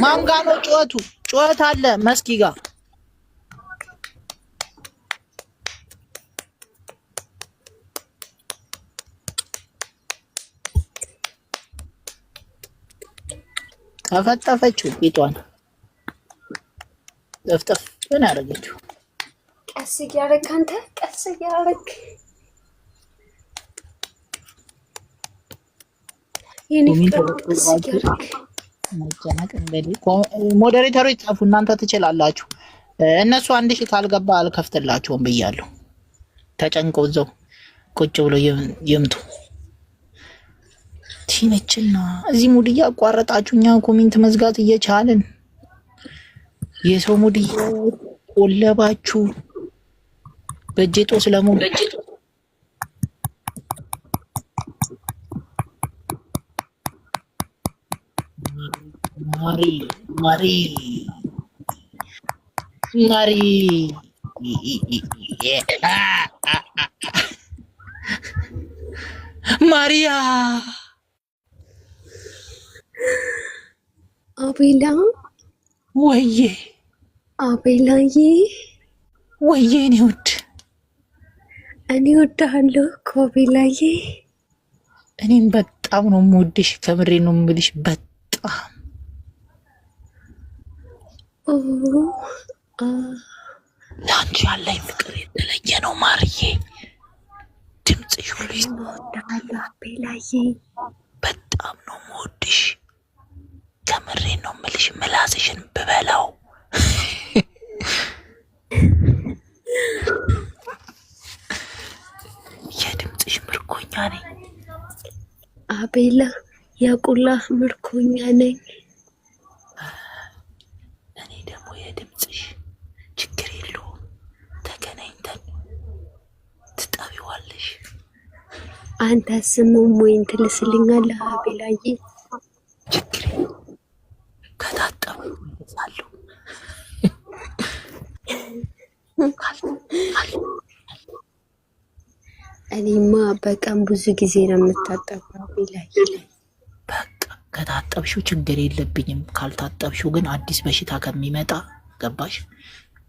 ማን ጋር ነው ጩኸቱ? ጩኸት አለ መስኪ ጋር። ተፈጠፈችው ቂጧን ጠፍጠፍ ምን አደረገችው? ቀስ እያደረክ አንተ ቀስ እያደረክ ሞዴሬተሮች ጻፉ፣ እናንተ ትችላላችሁ። እነሱ 1000 ካልገባ አልከፍትላቸውም ብያለሁ። ተጨንቀው እዛው ቁጭ ብሎ ይምቱ። ቲነችና እዚህ ሙድ እያቋረጣችሁ እኛ ኮሜንት መዝጋት እየቻልን የሰው ሙድ ቆለባችሁ በእጄጦ ስለሙ ማሪ ማሪያ አቤላ ወዬ አቤላዬ ወዬ እኔ ውድ እኔ ወድሃለሁ እኮ አቤላዬ። እኔም በጣም ነው የምወድሽ፣ ከምሬ ነው የምልሽ በጣም ለአንቺ ያለኝ ፍቅር የተለየ ነው ማርዬ። ድምፅሽ ሁሉ እወድሃለሁ አቤላዬ፣ በጣም ነው የምወድሽ፣ ከምሬ ነው የምልሽ። ምላስሽን ብበላው የድምፅሽ ምርኮኛ ነኝ አቤላ፣ የቁላህ ምርኮኛ ነኝ። እኔ ደግሞ የድምፅሽ ችግር የለውም፣ ተገናኝተን ትጠቢዋለሽ። አንተ ስሙም ወይን ትልስልኛለህ አቤላዬ። ችግር ከታጠቡ ይዛለሁ። እኔማ በቀን ብዙ ጊዜ ነው የምታጠበው አቤላዬ። በቃ ከታጠብሽው ችግር የለብኝም። ካልታጠብሽው ግን አዲስ በሽታ ከሚመጣ ገባሽ?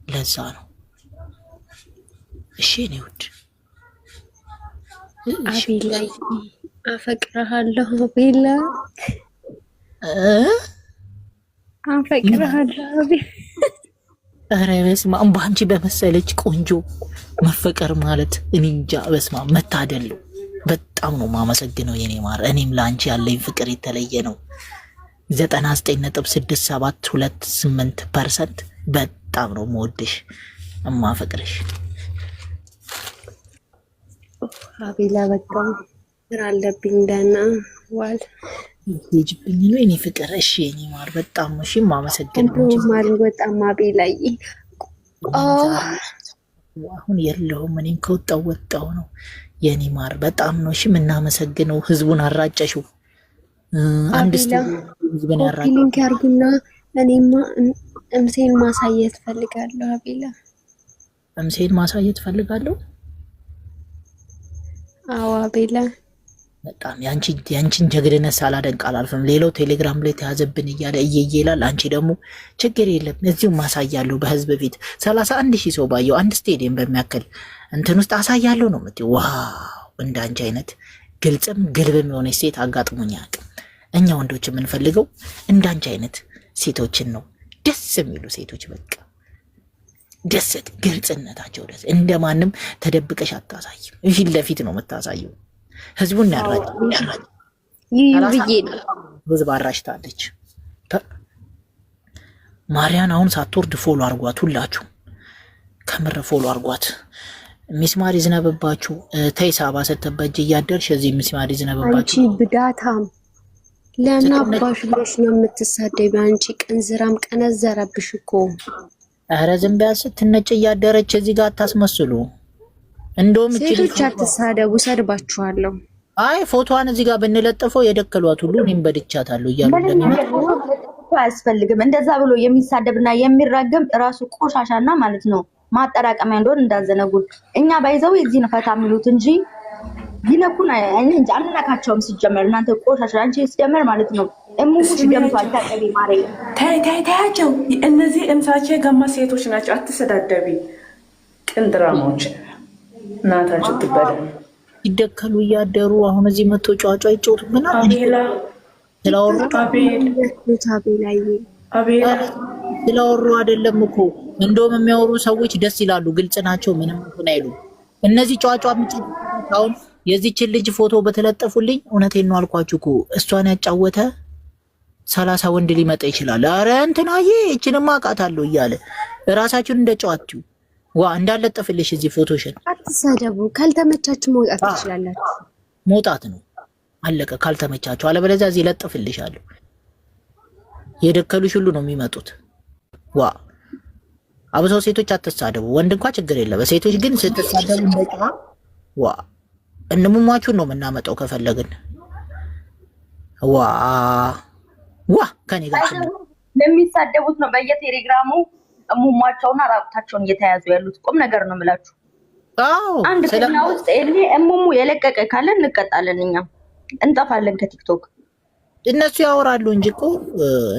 ለዛ ነው። እሺ እኔ ውድ አቤላዬ፣ አፈቅርሃለሁ አቤላ፣ አፈቅርሃለሁ አቤላ። ኧረ በስመ አብ፣ በአንቺ በመሰለች ቆንጆ መፈቀር ማለት እኔ እንጃ፣ በስመ አብ መታደል ነው። በጣም ነው ማመሰግነው የኔ ማር። እኔም ለአንቺ ያለኝ ፍቅር የተለየ ነው። 99.6728% በጣም ነው የምወድሽ እማፈቅርሽ አቤላ። በጣም ስራ አለብኝ ደህና ዋል ልጅብኝ ነው የኔ ፍቅር። እሺ የኔ ማር በጣም ነው እሺ ማመሰግነው። በጣም አቤላዬ። አሁን የለሁም፣ እኔም ከወጣው ወጣው ነው የኔ ማር። በጣም ነው እሺ የምናመሰግነው። ህዝቡን አራጨሽው። አንድ ህዝብን ያራጨሽው ሊንክ ያርጉና እኔማ እምሴን ማሳየት ፈልጋለሁ አቤላ። እምሴን ማሳየት ፈልጋለሁ። አዎ አቤላ፣ በጣም ያንቺን ጀግንነት ሳላደንቅ አላልፍም። ሌላው ቴሌግራም ላይ ተያዘብን እያለ እየየላል። አንቺ ደግሞ ችግር የለም እዚሁ ማሳያለሁ በህዝብ ፊት 31,000 ሰው ባየው አንድ ስቴዲየም በሚያክል እንትን ውስጥ አሳያለሁ ነው የምትይው። ዋው እንዳንቺ አይነት ግልጽም ግልብም የሆነች ሴት አጋጥሞኝ አያውቅም። እኛ ወንዶች የምንፈልገው እንዳንቺ አይነት ሴቶችን ነው፣ ደስ የሚሉ ሴቶች። በቃ ደስት ግልጽነታቸው ደስ እንደማንም ተደብቀሽ አታሳይም፣ ፊት ለፊት ነው የምታሳየው። ህዝቡን ያራጭ ህዝብ አራጭታለች። ማርያን አሁን ሳትወርድ ፎሎ አርጓት፣ ሁላችሁ ከምር ፎሎ አርጓት። ሚስማር ይዝነብባችሁ። ተይ ሳባ ስትበጅ እያደርሽ እዚህ ሚስማር ይዝነብባችሁ። አንቺ ብዳታም ለናባሽ ለሽ ነው የምትሳደቢው። አንቺ ቀንዝራም ቀነዘረብሽ እኮ። ኧረ ዝም በያ ስትነጭ እያደረች እዚህ ጋር አታስመስሉ። እንደውም ሴቶች አትሳደቡ፣ ሰድባችኋለሁ። አይ ፎቶዋን እዚህ ጋር ብንለጥፈው የደከሏት ሁሉ እኔም በድቻታለሁ እያሉ አያስፈልግም። እንደዛ ብሎ የሚሳደብና የሚራገም ራሱ ቆሻሻና ማለት ነው ማጠራቀሚያ እንደሆነ እንዳዘነጉት። እኛ ባይዘው እዚህ ነው ፈታ የሚሉት እንጂ ይነኩን እንጂ አንነካቸውም። ሲጀመር እናንተ ቆሻሻ አንቺ ሲጀመር ማለት ነው እሙሽ ደምቷል። ታቀቢ ማሬ ታያቸው። እነዚህ እምሳቼ ገማ ሴቶች ናቸው። አትሰዳደቢ ቅንድራሞች እናታችሁ ትበደል ይደከሉ እያደሩ አሁን እዚህ መጥቶ ጫጫ ይጮቱብና ስለወሩ አይደለም እኮ እንደውም የሚያወሩ ሰዎች ደስ ይላሉ፣ ግልጽ ናቸው፣ ምንም እንትን አይሉ። እነዚህ ጫጫ አሁን የዚችን ልጅ ፎቶ በተለጠፉልኝ እውነቴን ነው አልኳችሁ እኮ እሷን ያጫወተ 30 ወንድ ሊመጣ ይችላል። አረ እንትናዬ እችንማ አውቃታለሁ እያለ እራሳችሁን እንደጨዋችሁ እንዳለጠፍልሽ እዚህ ፎቶሽን። አትሳደቡ። ካልተመቻችሁ መውጣት ትችላላችሁ። መውጣት ነው አለቀ። ካልተመቻችሁ አለበለዚያ እዚህ ለጥፍልሻለሁ። የደከሉሽ ሁሉ ነው የሚመጡት። አብዛው ሴቶች አትሳደቡ። ወንድ እንኳን ችግር የለም። ሴቶች ግን ስትሳደቡ እንደጨዋ እንሙሟችሁን ነው የምናመጣው ከፈለግን። ከኔ ጋር ለሚሳደቡት ነው በየቴሌግራሙ እሙሟቸውና ራቁታቸውን እየተያዙ ያሉት። ቁም ነገር ነው የምላችሁ። አንድ ቴሌና ውስጥ እሙሙ የለቀቀ ካለ እንቀጣለን፣ እኛም እንጠፋለን ከቲክቶክ። እነሱ ያወራሉ እንጂ እኮ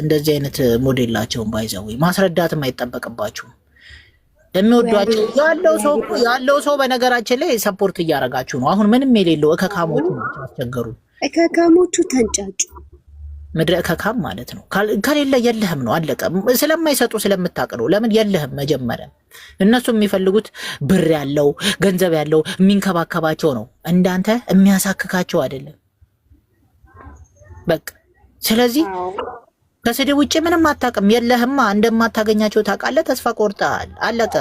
እንደዚህ አይነት ሞዴላቸውን ባይዘው ማስረዳትም አይጠበቅባችሁም። የሚወዷቸው ያለው ሰው በነገራችን ላይ ሰፖርት እያደረጋችሁ ነው። አሁን ምንም የሌለው እከካሞቹ አስቸገሩ። እከካሞቹ ተንጫጩ። ምድረ እከካም ማለት ነው። ከሌለ የለህም ነው አለቀ። ስለማይሰጡ ስለምታውቅ ነው። ለምን የለህም? መጀመሪያ እነሱ የሚፈልጉት ብር ያለው ገንዘብ ያለው የሚንከባከባቸው ነው። እንዳንተ የሚያሳክካቸው አይደለም። በቃ ስለዚህ ከስድብ ውጭ ምንም አታውቅም። የለህማ እንደማታገኛቸው ታውቃለህ። ተስፋ ቆርጠሃል። አለቀ።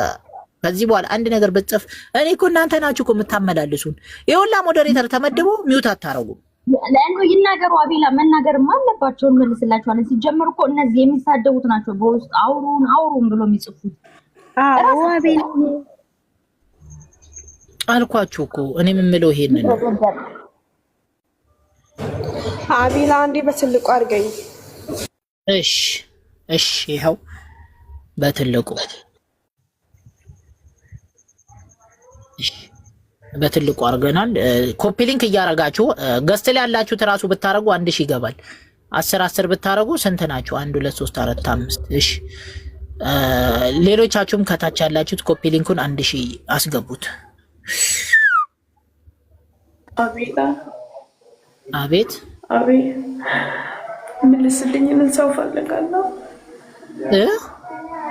ከዚህ በኋላ አንድ ነገር ብትጽፍ እኔ እኮ እናንተ ናችሁ እኮ የምታመላልሱን። የሁላ ሞዴሬተር ተመድቦ ሚውት አታረጉም። ለእንዶ ይናገሩ። አቤላ መናገርማ አለባቸው። እንመልስላቸዋለን። ሲጀመር እኮ እነዚህ የሚሳደቡት ናቸው በውስጥ አውሩን ብሎ የሚጽፉት። አቤላ አልኳችሁ እኮ እኔ የምምለው ይሄንን ነው። አቤላ አንዴ በትልቁ አድርገኝ። እሺ ይኸው በትልቁ አድርገናል። ኮፒ ሊንክ እያረጋችሁ ገስት ላይ ያላችሁ ተራሱ ብታረጉ 1000 ይገባል። 10 ብታረጉ ስንት ናችሁ? 1 2 3 4 5 እሺ። ሌሎቻችሁም ከታች ያላችሁት ኮፒ ሊንኩን 1000 አስገቡት። አቤት ምልስልኝ። ምን ሰው ፈልጋለሁ?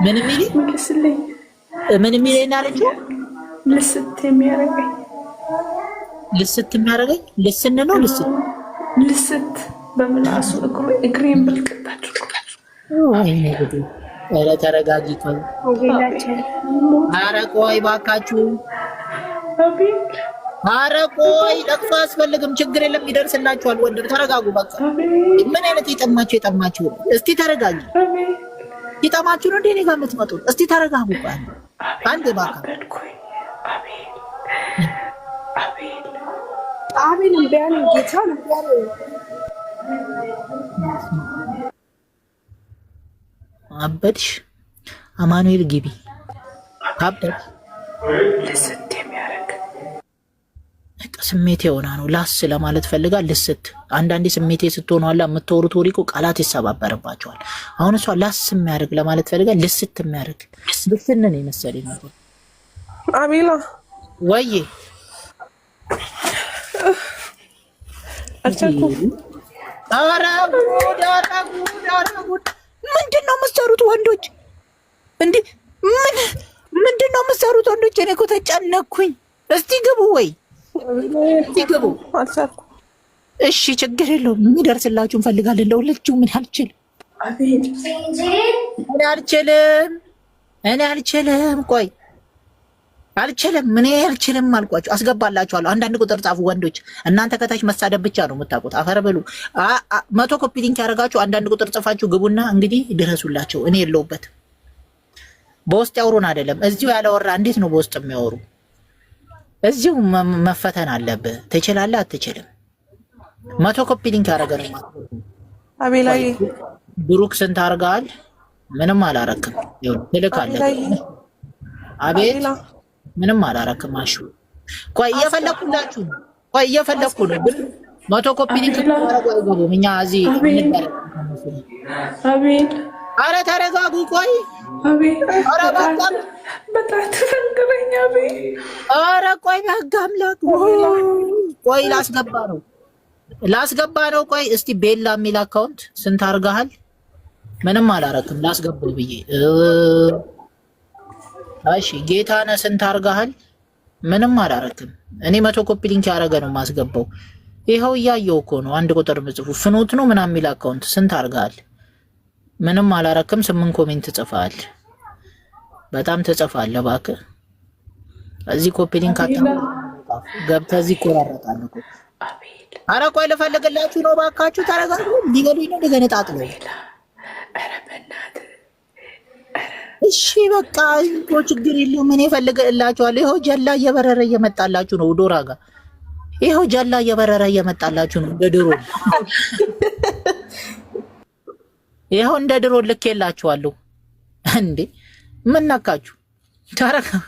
ምን የሚል ምልስልኝ? ምን የሚለኝ አለችው? ልስት የሚያደርገኝ ልስን ነው። ልስት በምላሱ እግሬን ብልቅጥ አድርጎላችሁ። ኧረ ተረጋጊ። ኧረ ቆይ እባካችሁ። ኧረ ቆይ ለቅሶ አያስፈልግም። ችግር የለም ይደርስላችኋል። ወንድም ተረጋጉ። በቃ ምን አይነት የጠማችሁ እስቲ ተረጋጊ። ይጠማችሁ ነው እንዴ እኔ ጋር የምትመጡት? እስቲ ተረጋጉ። አንድ ባካ አቤል ቢያን ጌታ ነው ቢያን አበድሽ። አማኑኤል ግቢ አበድ ልስት የሚያደርግ ስሜቴ የሆና ነው። ላስ ለማለት ፈልጋ ልስት። አንዳንዴ ስሜቴ ስትሆኑ አላ የምትወሩት ወሪቆ ቃላት ይሰባበርባቸዋል። አሁን እሷ ላስ የሚያደርግ ለማለት ፈልጋ ልስት የሚያደርግ ልስንን የመሰለኝ ነገር። አቤላ ወይ ኧረ ጉድ! ምንድን ነው የምትሰሩት ወንዶች? እንዴ ምንድን ነው የምትሰሩት ወንዶች? እኔ እኮ ተጨነኩኝ። እስቲ ግቡ ወይ ግቡ። እሺ ችግር የለውም። የሚደርስላችሁ እንፈልጋለን። ለሁላችሁ ምን አልችልም። ቆይ አልችልም አልኳችሁ። አስገባላችኋለሁ። አንዳንድ ቁጥር ጻፉ ወንዶች። እናንተ ከታች መሳደብ ብቻ ነው የምታውቁት። አፈር ብሉ። 100 ኮፒ ሊንክ ያደርጋችሁ አንዳንድ ቁጥር ጽፋችሁ ግቡና እንግዲህ ድረሱላቸው። እኔ የለሁበት። በውስጥ ያወሩን አይደለም እዚሁ ያለወራ እንዴት ነው በውስጥ የሚያወሩ? እዚሁ መፈተን አለብህ። ትችላለህ አትችልም? 100 ኮፒ ሊንክ ያደረገ ነው። አቤላዬ ብሩክ ስንት አድርገሃል? ምንም አላረክም። ትልካለህ። አቤት ምንም አላረክም። አሹ ቆይ እየፈለኩላችሁ ነው። ቆይ እየፈለኩ ነው። 100 ኮፒ ሊንክ ታረጋጉ አይገቡም። እኛ እዚህ አቤል አረ ተረጋጉ። ቆይ አቤል አረ በጣም ተፈንግረኝ አቤል አረ ቆይ በጋምላክ ቆይ ላስገባ ነው። ቆይ እስቲ ቤላ የሚል አካውንት ስንት አድርገሃል? ምንም አላረክም። ላስገባው ብዬ እሺ ጌታነህ ስንት አድርገሃል? ምንም አላረክም። እኔ 100 ኮፒ ሊንክ ያደረገ ነው ማስገባው። ይኸው እያየው እኮ ነው። አንድ ቁጥር ምጽፉ ፍኖት ነው ምናምን የሚል አካውንት ስንት አድርገሃል? ምንም አላረክም። 8 ኮሜንት ጽፈሃል። በጣም ትጽፋለህ እባክህ። እዚህ ኮፒ ሊንክ ገብተህ እዚህ ይቆራረጣል እኮ። አረ ቆይ ልፈልግላችሁ ነው እባካችሁ ተረጋጉ። ሊገሉኝ ነው ሊገነጣጥለው። ኧረ በእናትህ እሺ በቃ እኮ ችግር የለውም። እኔ እፈልግላችኋለሁ። ይኸው ጀላ እየበረረ እየመጣላችሁ ነው። ዶራ ጋር ይኸው ጀላ እየበረረ እየመጣላችሁ ነው። እንደ ድሮ ይኸው እንደ ድሮ ልኬላችኋለሁ። እንዴ ምን ነካችሁ? ተረጋጉ።